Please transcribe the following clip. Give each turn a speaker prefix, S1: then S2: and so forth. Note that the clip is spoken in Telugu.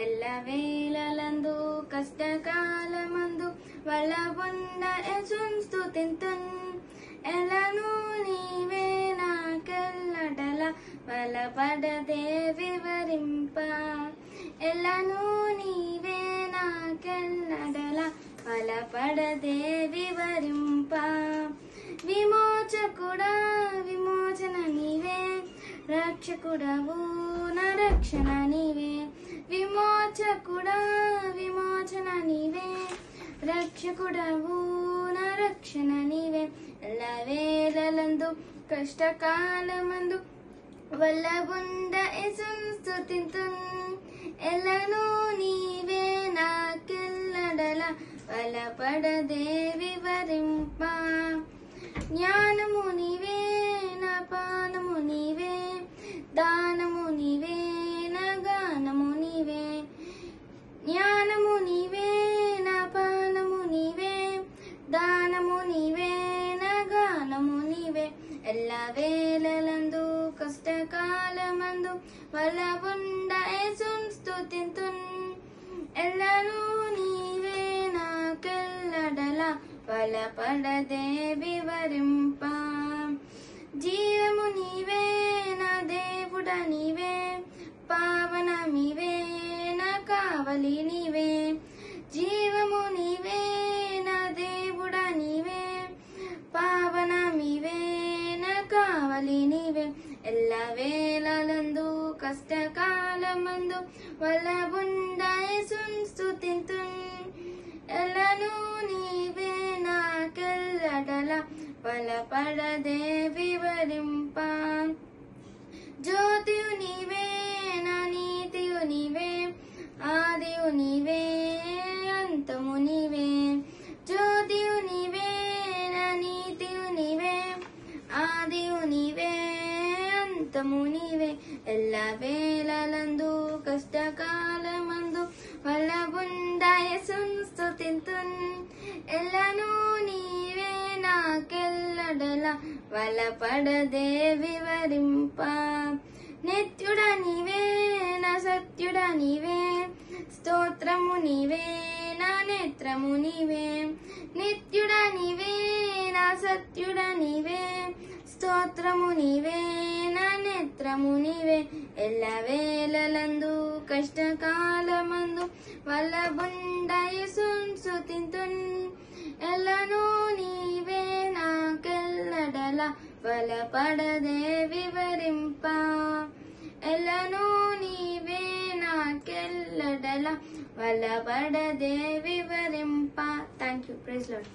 S1: ఎల్లవేళలందు కష్టకాలమందు వలబొంద స్తుతింతున్ ఎలను నీవే నాకెల్లడల వలపడదే వివరింప ఎలను నీవే నాకెల్లడల వలపడదే వివరింప విమోచకుడా విమోచన నీవే రక్షకుడవు నా రక్షణ నీవే విమోచకుడా విమోచన నీవే రక్షకుడవు నా రక్షణ నీవే ఎల్లవేళలందు కష్టకాలమందు వల్లబుండ స్తుతింతున్ ఎలను నీవే నాకెల్లడల వలపడదే వివరింప జ్ఞానము నీవే నా పానము నీవే దానము నీవే నా గానము నీవే జ్ఞానము నీవే నా పానము నీవే దానము నీవే నా గానము నీవే ఎల్లవేళలందు కష్టకాలమందు వలబుండ స్తుతింతున్ ఎల్లను నీవే నాకెల్లడల వలపడదే వివరింప జీవము నీవే నా దేవుడ నీవే పావనమివే నా కావలి నీవే జీవము నీవే నా దేవుడ నీవే పావనమివే నా కావలి నీవే ఎల్లవేళలందు కష్టకాలమందు వలబుండ స్తుతింతున్ ఎలను నీవే నాకెల్లడల వలపడదే వివరింప జ్యోతియు నీవే నా నీతియు నీవే ఆదియు నీవే అంతము నీవే జ్యోతియు నీవే నా నీతియు నీవే ఆదియు నీవే అంతము నీవే ఎల్లవేళలందు కష్టకాలమందు వలబుండ స్తుతింతున్ ఎలను నీవే నాకెల్లడల వలపడదే వివరింప నిత్యుడ నీవే నా సత్యుడ నీవే స్తోత్రము నీవే నా నేత్రము నీవే నిత్యుడ నీవే నా సత్యుడ నీవే స్తోత్రము నీవే నా నేత్రము నీవే ఎల్లవేళలందు కష్టకాలమందు వలబుండ స్తుతింతున్ ఎలను నీవే నాకెల్లడల వలపడదే వివరింప ఎలను నీవే నాకెల్లడల వలపడదే వివరింప థ్యాంక్ యూ ప్రైజ్ లార్డ్